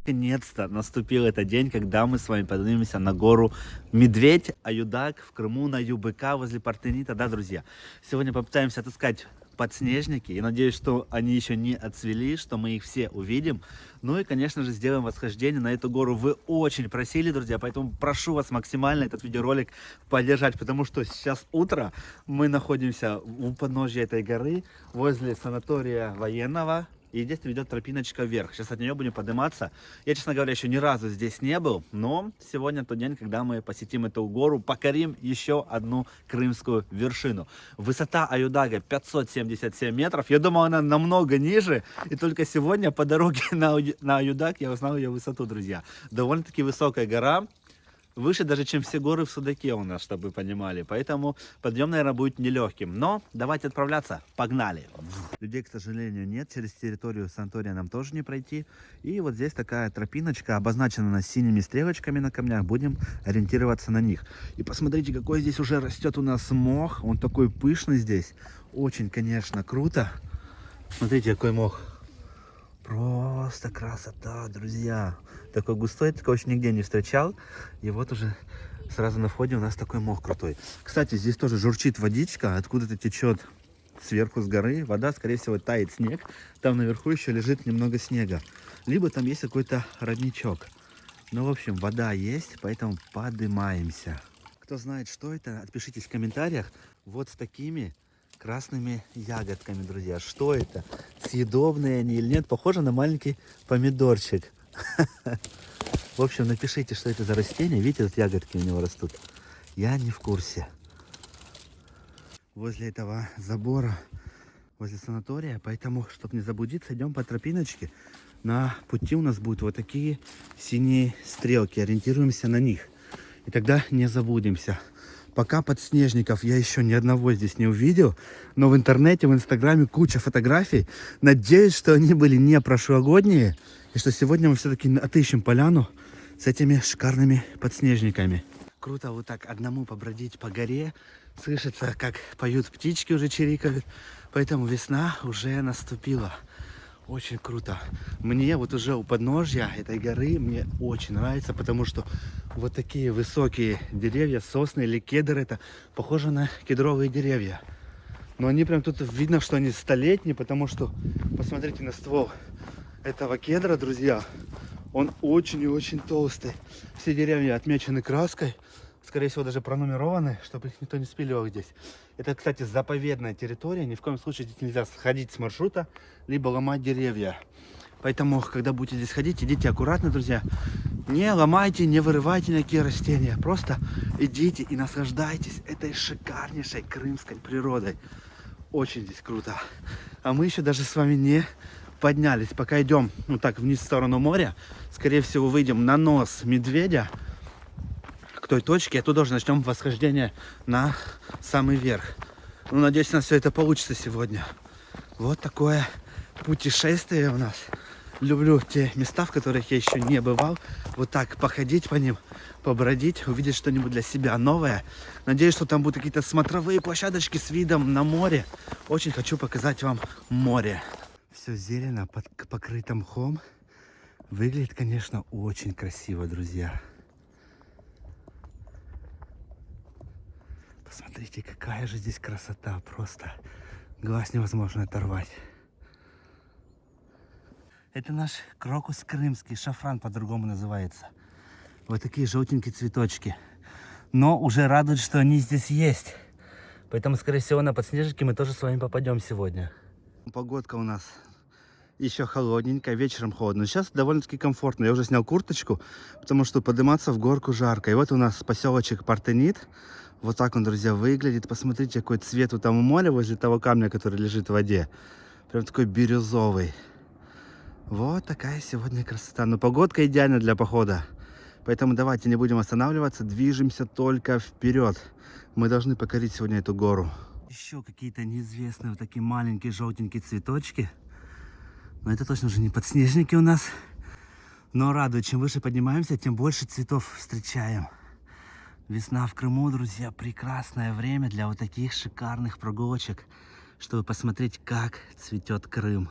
наконец-то наступил этот день, когда мы с вами поднимемся на гору Медведь, Аюдак, в Крыму, на ЮБК, возле Партенита, да, друзья? Сегодня попытаемся отыскать подснежники, и надеюсь, что они еще не отцвели, что мы их все увидим. Ну и, конечно же, сделаем восхождение на эту гору. Вы очень просили, друзья, поэтому прошу вас максимально этот видеоролик поддержать, потому что сейчас утро, мы находимся у подножья этой горы, возле санатория военного. И здесь ведет тропиночка вверх. Сейчас от нее будем подниматься. Я, честно говоря, еще ни разу здесь не был. Но сегодня тот день, когда мы посетим эту гору, покорим еще одну крымскую вершину. Высота Аюдага 577 метров. Я думал, она намного ниже. И только сегодня по дороге на Аюдаг я узнал ее высоту, друзья. Довольно-таки высокая гора. Выше даже, чем все горы в Судаке у нас, чтобы вы понимали. Поэтому подъем, наверное, будет нелегким. Но давайте отправляться. Погнали. Людей, к сожалению, нет. Через территорию санатория нам тоже не пройти. И вот здесь такая тропиночка, обозначена она синими стрелочками на камнях. Будем ориентироваться на них. И посмотрите, какой здесь уже растет у нас мох. Он такой пышный здесь. Очень, конечно, круто. Смотрите, какой мох. Просто красота, друзья. Такой густой, такого еще нигде не встречал. И вот уже сразу на входе у нас такой мох крутой. Кстати, здесь тоже журчит водичка, откуда-то течет сверху с горы. Вода, скорее всего, тает снег. Там наверху еще лежит немного снега. Либо там есть какой-то родничок. Ну, в общем, вода есть, поэтому поднимаемся. Кто знает, что это, отпишитесь в комментариях. Вот с такими красными ягодками, друзья. Что это? Съедобные они или нет? Похоже на маленький помидорчик. В общем, напишите, что это за растение. Видите, тут ягодки у него растут. Я не в курсе. Возле этого забора, возле санатория, поэтому, чтобы не заблудиться, идем по тропиночке. На пути у нас будут вот такие синие стрелки. Ориентируемся на них. И тогда не заблудимся. Пока подснежников я еще ни одного здесь не увидел, но в интернете, в инстаграме куча фотографий. Надеюсь, что они были не прошлогодние, и что сегодня мы все-таки отыщем поляну с этими шикарными подснежниками. Круто вот так одному побродить по горе, слышится, как поют птички, уже чирикают, поэтому весна уже наступила. Очень круто. Мне вот уже у подножья этой горы мне очень нравится, потому что вот такие высокие деревья, сосны или кедр, это похоже на кедровые деревья. Но они прям тут видно, что они столетние, потому что посмотрите на ствол этого кедра, друзья. Он очень и очень толстый. Все деревья отмечены краской. Скорее всего, даже пронумерованы, чтобы их никто не спиливал здесь. Это, кстати, заповедная территория. Ни в коем случае здесь нельзя сходить с маршрута, либо ломать деревья. Поэтому, когда будете здесь ходить, идите аккуратно, друзья. Не ломайте, не вырывайте никакие растения. Просто идите и наслаждайтесь этой шикарнейшей крымской природой. Очень здесь круто. А мы еще даже с вами не поднялись. Пока идем вот так вниз в сторону моря, скорее всего, выйдем на нос медведя, той точке, а оттуда уже начнем восхождение на самый верх. Ну, надеюсь, у нас все это получится сегодня. Вот такое путешествие у нас. Люблю те места, в которых я еще не бывал. Вот так походить по ним, побродить, увидеть что-нибудь для себя новое. Надеюсь, что там будут какие-то смотровые площадочки с видом на море. Очень хочу показать вам море. Все зелено, покрыто мхом. Выглядит, конечно, очень красиво, друзья. Посмотрите, какая же здесь красота, просто глаз невозможно оторвать. Это наш крокус крымский, шафран по-другому называется. Вот такие желтенькие цветочки. Но уже радует, что они здесь есть. Поэтому, скорее всего, на подснежники мы тоже с вами попадем сегодня. Погодка у нас еще холодненькая, вечером холодно. Сейчас довольно-таки комфортно. Я уже снял курточку, потому что подниматься в горку жарко. И вот у нас поселочек Партенит. Вот так он, друзья, выглядит. Посмотрите, какой цвет у там у моря возле того камня, который лежит в воде. Прям такой бирюзовый. Вот такая сегодня красота. Но погодка идеальна для похода. Поэтому давайте не будем останавливаться. Движемся только вперед. Мы должны покорить сегодня эту гору. Еще какие-то неизвестные вот такие маленькие желтенькие цветочки. Но это точно уже не подснежники у нас. Но радует, чем выше поднимаемся, тем больше цветов встречаем. Весна в Крыму, друзья, прекрасное время для вот таких шикарных прогулочек, чтобы посмотреть, как цветет Крым.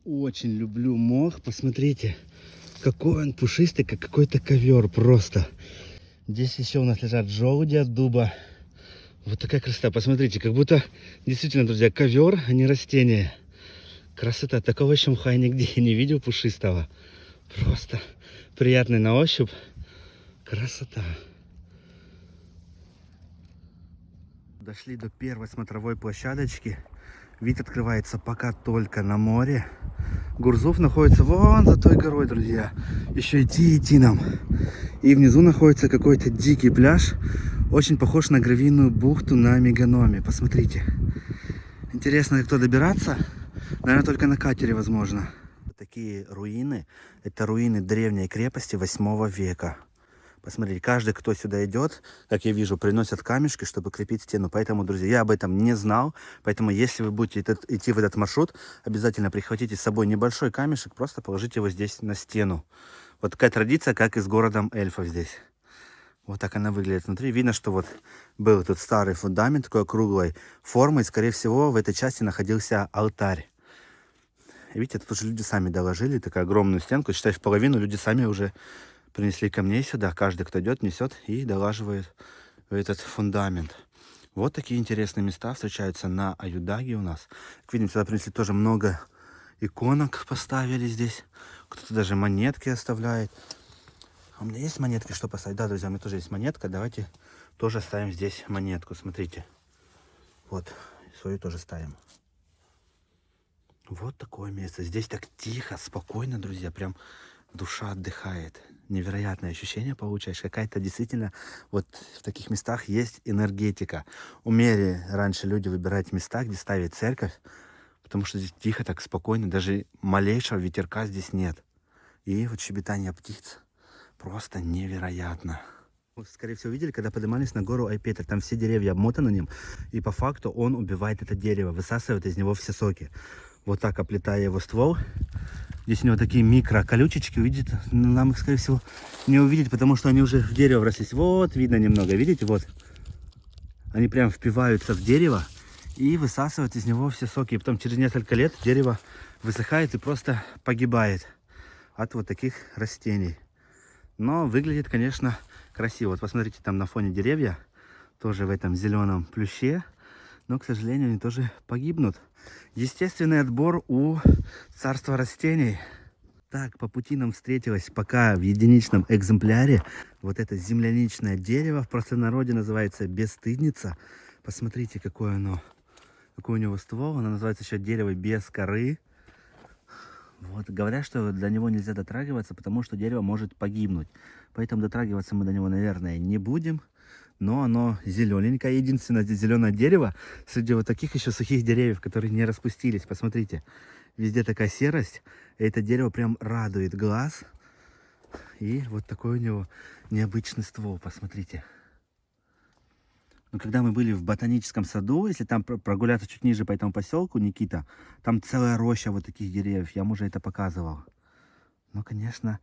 Очень люблю мох. Посмотрите, какой он пушистый, как какой-то ковер просто. Здесь еще у нас лежат желуди от дуба. Вот такая красота. Посмотрите, как будто действительно, друзья, ковер, а не растение. Красота. Такого еще мха я нигде не видел пушистого. Просто приятный на ощупь. Красота. Дошли до первой смотровой площадочки. Вид открывается пока только на море. Гурзуф находится вон за той горой, друзья. Еще идти нам. И внизу находится какой-то дикий пляж. Очень похож на гравийную бухту на Меганоме. Посмотрите. Интересно, кто добираться? Наверное, только на катере возможно. Такие руины. Это руины древней крепости 8 века. Посмотрите, каждый, кто сюда идет, как я вижу, приносят камешки, чтобы крепить стену. Поэтому, друзья, я об этом не знал. Поэтому, если вы будете идти в этот маршрут, обязательно прихватите с собой небольшой камешек, просто положите его здесь на стену. Вот такая традиция, как и с городом эльфов здесь. Вот так она выглядит внутри. Видно, что вот был тут старый фундамент такой круглой формы. И, скорее всего, в этой части находился алтарь. И видите, тут уже люди сами доложили такую огромную стенку. Считай, в половину люди сами уже принесли камней сюда. Каждый, кто идет, несет и долаживает этот фундамент. Вот такие интересные места встречаются на Аюдаге у нас. Как видим, сюда принесли тоже много иконок, поставили здесь. Кто-то даже монетки оставляет. А у меня есть монетки, что поставить? Да, друзья, у меня тоже есть монетка. Давайте тоже ставим здесь монетку. Смотрите. Вот, свою тоже ставим. Вот такое место. Здесь так тихо, спокойно, друзья. Прям душа отдыхает. Невероятное ощущение получаешь. Какая-то действительно, вот в таких местах есть энергетика. Умели раньше люди выбирать места, где ставить церковь, потому что здесь тихо, так спокойно. Даже малейшего ветерка здесь нет. И вот щебетание птиц просто невероятно. Скорее всего, видели, когда поднимались на гору Айпетр. Там все деревья обмотаны на нем. И по факту он убивает это дерево, высасывает из него все соки. Вот так, оплетая его ствол. Здесь у него такие микро-колючечки, видите? Нам их, скорее всего, не увидеть, потому что они уже в дерево врослись. Вот, видно немного, видите? Вот. Они прям впиваются в дерево и высасывают из него все соки. И потом через несколько лет дерево высыхает и просто погибает от вот таких растений. Но выглядит, конечно, красиво. Вот посмотрите, там на фоне деревья, тоже в этом зеленом плюще. Но, к сожалению, они тоже погибнут. Естественный отбор у царства растений. Так, по пути нам встретилось пока в единичном экземпляре вот это земляничное дерево. В простонародье называется бесстыдница. Посмотрите, какое оно, какой у него ствол. Оно называется еще дерево без коры. Вот, говорят, что до него нельзя дотрагиваться, потому что дерево может погибнуть. Поэтому дотрагиваться мы до него, наверное, не будем. Но оно зелененькое. Единственное зеленое дерево среди вот таких еще сухих деревьев, которые не распустились. Посмотрите, везде такая серость. И это дерево прям радует глаз. И вот такой у него необычный ствол, посмотрите. Но когда мы были в ботаническом саду, если там прогуляться чуть ниже по этому поселку Никита, там целая роща вот таких деревьев. Я вам уже это показывал. Но, конечно,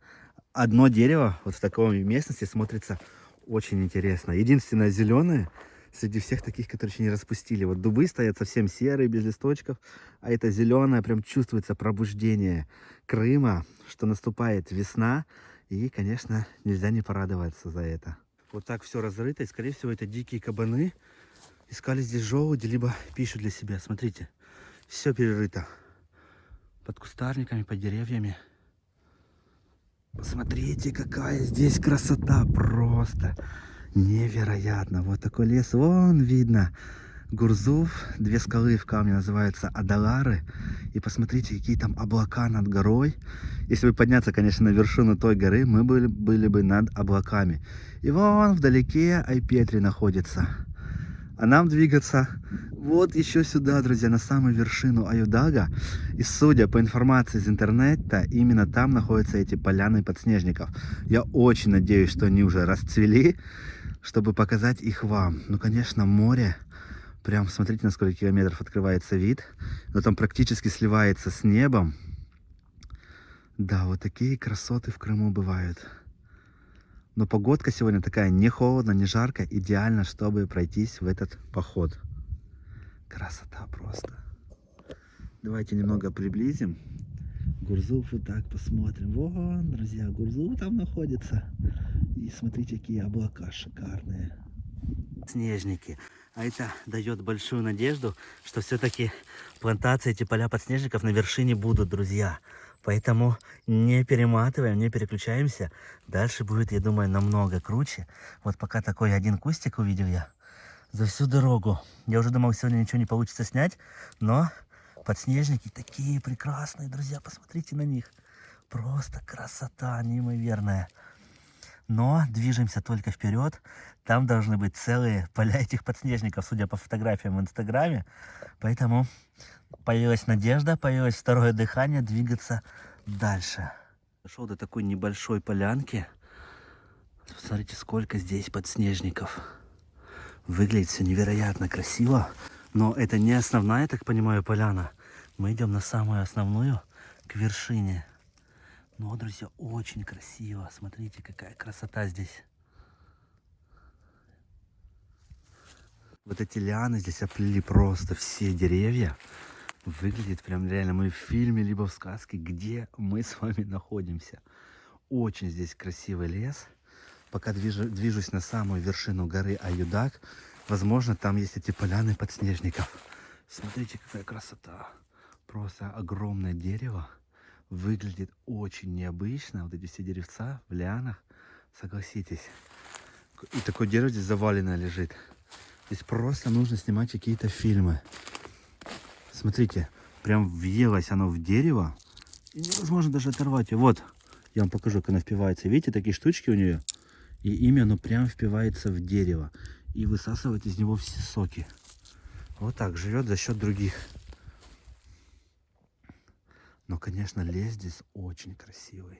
одно дерево вот в такой местности смотрится очень интересно. Единственное зеленое среди всех таких, которые еще не распустили. Вот дубы стоят совсем серые, без листочков. А это зеленое, прям чувствуется пробуждение Крыма, что наступает весна. И, конечно, нельзя не порадоваться за это. Вот так все разрыто. И, скорее всего, это дикие кабаны. Искали здесь желуди, либо пищу для себя. Смотрите, все перерыто. Под кустарниками, под деревьями. Посмотрите, какая здесь красота, просто невероятно. Вот такой лес, вон видно Гурзуф, две скалы в камне называются Адалары. И посмотрите, какие там облака над горой. Если бы подняться, конечно, на вершину той горы, мы были бы над облаками. И вон вдалеке Айпетри находится. А нам двигаться вот еще сюда, друзья, на самую вершину Аюдага. И судя по информации из интернета, именно там находятся эти поляны подснежников. Я очень надеюсь, что они уже расцвели, чтобы показать их вам. Ну, конечно, море. Прям смотрите, на сколько километров открывается вид. Но там практически сливается с небом. Да, вот такие красоты в Крыму бывают. Но погодка сегодня такая, не холодно, не жарко, идеально, чтобы пройтись в этот поход. Красота просто. Давайте немного приблизим. Гурзуф вот так посмотрим. Вон, друзья, Гурзуф там находится. И смотрите, какие облака шикарные. Снежники. А это дает большую надежду, что все-таки плантации, эти поля подснежников на вершине будут, друзья. Поэтому не перематываем, не переключаемся. Дальше будет, я думаю, намного круче. Вот пока такой один кустик увидел я за всю дорогу. Я уже думал, сегодня ничего не получится снять, но подснежники такие прекрасные, друзья. Посмотрите на них. Просто красота неимоверная. Но движемся только вперед. Там должны быть целые поля этих подснежников, судя по фотографиям в Инстаграме. Поэтому появилась надежда, появилось второе дыхание двигаться дальше. Дошел до такой небольшой полянки. Посмотрите, сколько здесь подснежников. Выглядит все невероятно красиво. Но это не основная, я так понимаю, поляна. Мы идем на самую основную, к вершине. Но, друзья, очень красиво. Смотрите, какая красота здесь. Вот эти лианы здесь оплели просто все деревья. Выглядит прям реально мы в фильме, либо в сказке, где мы с вами находимся. Очень здесь красивый лес. Пока движусь на самую вершину горы Аюдак, возможно, там есть эти поляны подснежников. Смотрите, какая красота. Просто огромное дерево. Выглядит очень необычно. Вот эти все деревца в лианах. Согласитесь. И такое дерево здесь заваленное лежит. Здесь просто нужно снимать какие-то фильмы. Смотрите, прям въелось оно в дерево. И невозможно даже оторвать ее. Вот, я вам покажу, как она впивается. Видите, такие штучки у нее. И ими оно прям впивается в дерево. И высасывает из него все соки. Вот так живет за счет других. Но, конечно, лес здесь очень красивый.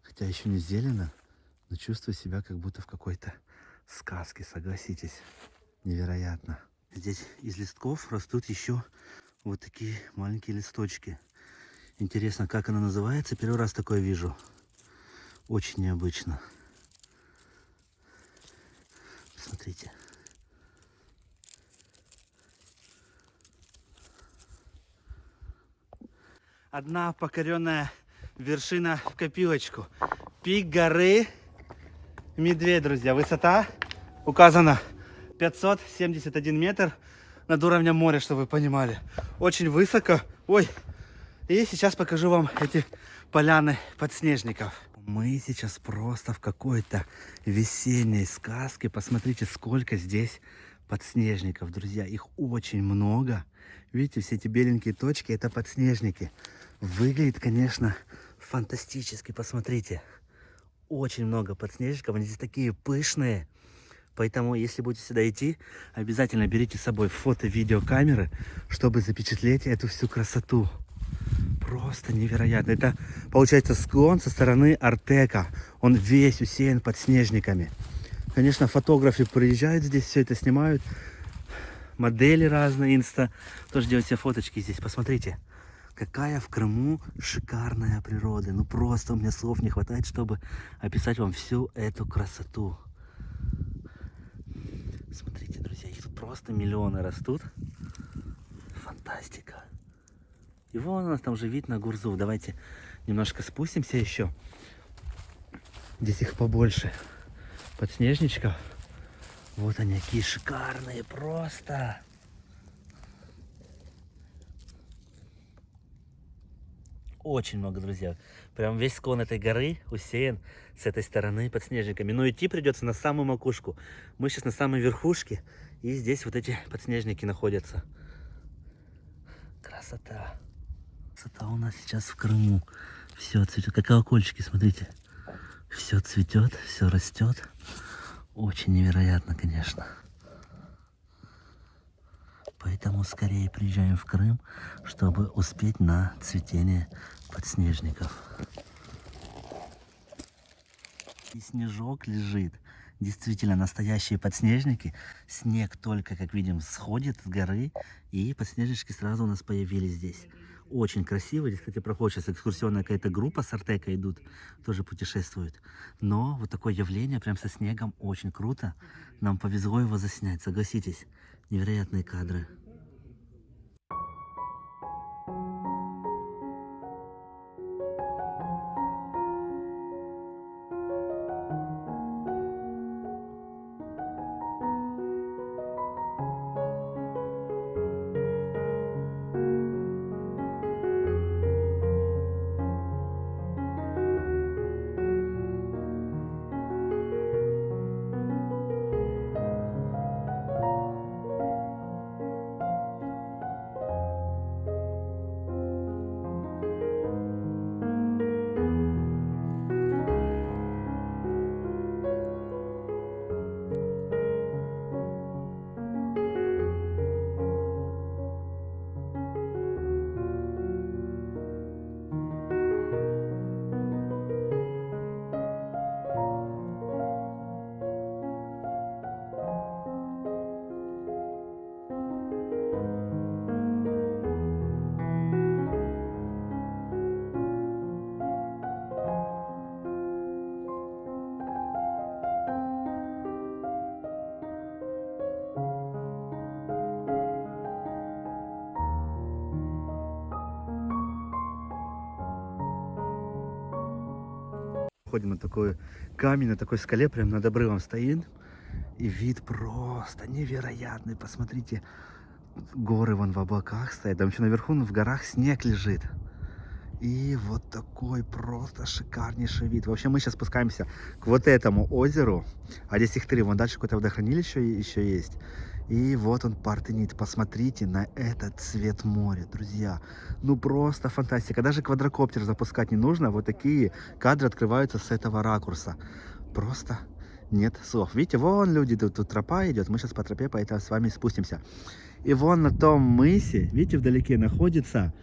Хотя еще не зелено, но чувствую себя как будто в какой-то сказке, согласитесь. Невероятно. Здесь из листков растут еще вот такие маленькие листочки. Интересно, как она называется? Первый раз такое вижу. Очень необычно. Смотрите. Одна покоренная вершина в копилочку. Пик горы Медведь, друзья. Высота указана 571 метр над уровнем моря, чтобы вы понимали. Очень высоко. Ой. И сейчас покажу вам эти поляны подснежников. Мы сейчас просто в какой-то весенней сказке. Посмотрите, сколько здесь подснежников, друзья. Их очень много. Видите, все эти беленькие точки, это подснежники. Выглядит, конечно, фантастически. Посмотрите. Очень много подснежников. Они здесь такие пышные. Поэтому, если будете сюда идти, обязательно берите с собой фото-видеокамеры, чтобы запечатлеть эту всю красоту. Просто невероятно. Это, получается, склон со стороны Артека. Он весь усеян подснежниками. Конечно, фотографы приезжают здесь, все это снимают. Модели разные, инста. Тоже делают себе фоточки здесь. Посмотрите, какая в Крыму шикарная природа. Ну просто у меня слов не хватает, чтобы описать вам всю эту красоту. Смотрите, друзья, их тут просто миллионы растут. Фантастика. И вон у нас там уже вид на Гурзуф. Давайте немножко спустимся еще. Здесь их побольше. Подснежничков. Вот они, какие шикарные просто. Очень много, друзья. Прям весь склон этой горы усеян с этой стороны подснежниками. Но идти придется на самую макушку. Мы сейчас на самой верхушке. И здесь вот эти подснежники находятся. Красота. Красота у нас сейчас в Крыму. Все цветет. Как колокольчики, смотрите. Все цветет, все растет. Очень невероятно, конечно. Поэтому скорее приезжаем в Крым, чтобы успеть на цветение подснежников. И снежок лежит. Действительно, настоящие подснежники. Снег только, как видим, сходит с горы. И подснежнички сразу у нас появились здесь. Очень красиво. Здесь, кстати, проходит сейчас экскурсионная какая-то группа с Артека идут. Тоже путешествуют. Но вот такое явление прям со снегом очень круто. Нам повезло его заснять, согласитесь. Невероятные кадры. выходим на такой камень, на такой скале, прям над обрывом стоим. И вид просто невероятный. Посмотрите, горы вон в облаках стоят. Там еще наверху в горах снег лежит. И вот такой просто шикарнейший вид. Вообще мы сейчас спускаемся к вот этому озеру. А здесь их 3. Вон дальше какое-то водохранилище еще есть. И вот он, Партенит. Посмотрите на этот цвет моря, друзья. Ну просто фантастика. Даже квадрокоптер запускать не нужно. Вот такие кадры открываются с этого ракурса. Просто нет слов. Видите, вон люди, тут тропа идет. Мы сейчас по тропе, поэтому с вами спустимся. И вон на том мысе, видите, вдалеке находится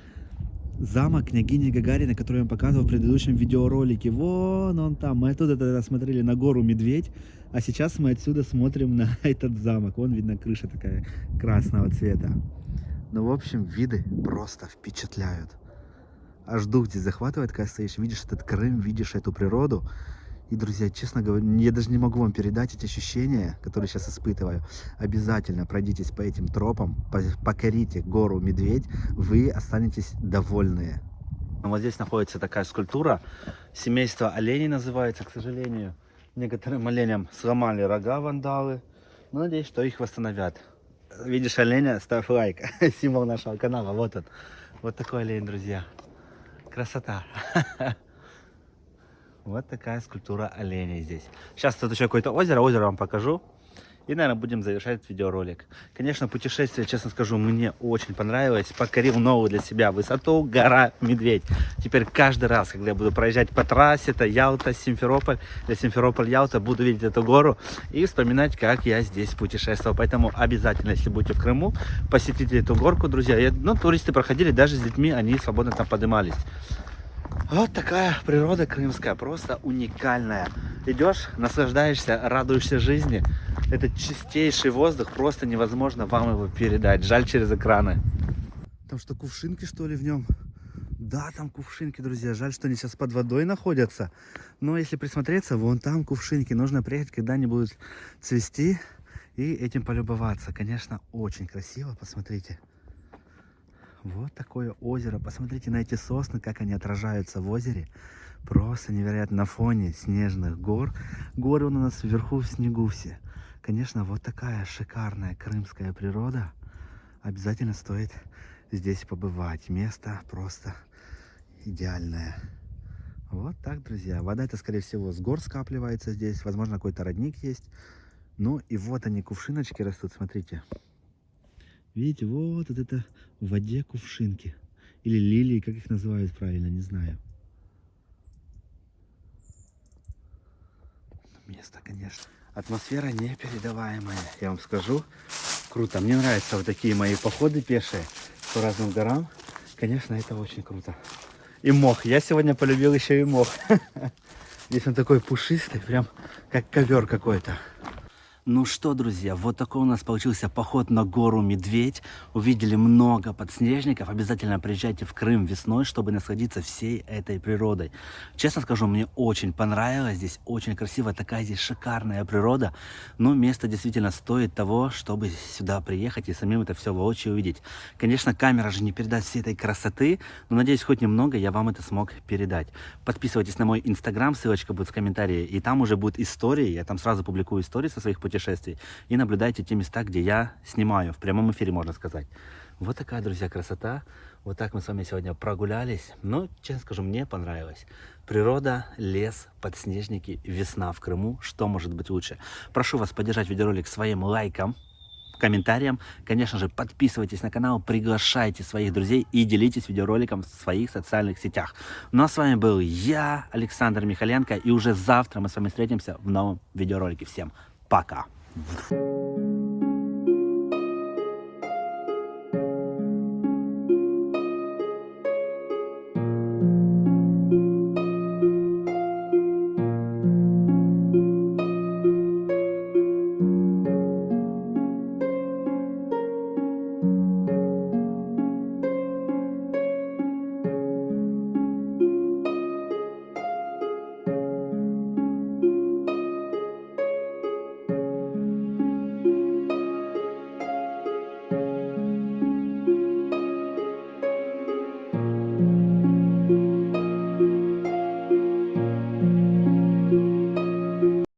замок княгини Гагариной, который я вам показывал в предыдущем видеоролике. Вон он там. Мы оттуда тогда смотрели на гору Медведь, а сейчас мы отсюда смотрим на этот замок. Вон видно крыша такая красного цвета. Ну, в общем, виды просто впечатляют. Аж дух здесь захватывает, когда стоишь, видишь этот Крым, видишь эту природу. И, друзья, честно говоря, я даже не могу вам передать эти ощущения, которые сейчас испытываю. Обязательно пройдитесь по этим тропам, покорите гору Медведь, вы останетесь довольные. Вот здесь находится такая скульптура, семейство оленей называется, к сожалению. Некоторым оленям сломали рога вандалы, но надеюсь, что их восстановят. Видишь оленя, ставь лайк, символ нашего канала, вот он. Вот такой олень, друзья. Красота. Вот такая скульптура оленя здесь. Сейчас тут еще какое-то озеро вам покажу. И, наверное, будем завершать видеоролик. Конечно, путешествие, честно скажу, мне очень понравилось. Покорил новую для себя высоту, гора Медведь. Теперь каждый раз, когда я буду проезжать по трассе, это Ялта, Симферополь, или Симферополь-Ялта, буду видеть эту гору и вспоминать, как я здесь путешествовал. Поэтому обязательно, если будете в Крыму, посетите эту горку, друзья. Ну, туристы проходили, даже с детьми они свободно там поднимались. Вот такая природа крымская, просто уникальная. Идешь, наслаждаешься, радуешься жизни. Это чистейший воздух, просто невозможно вам его передать. Жаль, через экраны. Там что, кувшинки, что ли, в нем? Да, там кувшинки, друзья. Жаль, что они сейчас под водой находятся. Но если присмотреться, вон там кувшинки. Нужно приехать, когда они будут цвести, и этим полюбоваться. Конечно, очень красиво, посмотрите. Вот такое озеро. Посмотрите на эти сосны, как они отражаются в озере. Просто невероятно на фоне снежных гор. Горы у нас вверху в снегу все. Конечно, вот такая шикарная крымская природа. Обязательно стоит здесь побывать. Место просто идеальное. Вот так, друзья. Вода это, скорее всего, с гор скапливается здесь. Возможно, какой-то родник есть. Ну и вот они, кувшиночки растут, смотрите. Видите, вот это в воде кувшинки. Или лилии, как их называют правильно, не знаю. Место, конечно. Атмосфера непередаваемая, я вам скажу. Круто. Мне нравятся вот такие мои походы пешие по разным горам. Конечно, это очень круто. И мох. Я сегодня полюбил еще и мох. Здесь он такой пушистый, прям как ковер какой-то. Ну что, друзья, вот такой у нас получился поход на гору Медведь. Увидели много подснежников. Обязательно приезжайте в Крым весной, чтобы насладиться всей этой природой. Честно скажу, мне очень понравилось. Здесь очень красиво, такая здесь шикарная природа. Но место действительно стоит того, чтобы сюда приехать и самим это все воочию увидеть. Конечно, камера же не передаст всей этой красоты, но надеюсь, хоть немного я вам это смог передать. Подписывайтесь на мой инстаграм, ссылочка будет в комментарии. И там уже будут истории. Я там сразу публикую истории со своих путешествий. И наблюдайте те места, где я снимаю. В прямом эфире, можно сказать. Вот такая, друзья, красота. Вот так мы с вами сегодня прогулялись. Но, честно скажу, мне понравилось. Природа, лес, подснежники, весна в Крыму. Что может быть лучше? Прошу вас поддержать видеоролик своим лайком, комментарием. Конечно же, подписывайтесь на канал, приглашайте своих друзей и делитесь видеороликом в своих социальных сетях. Ну а с вами был я, Александр Михаленко. И уже завтра мы с вами встретимся в новом видеоролике. Всем пока!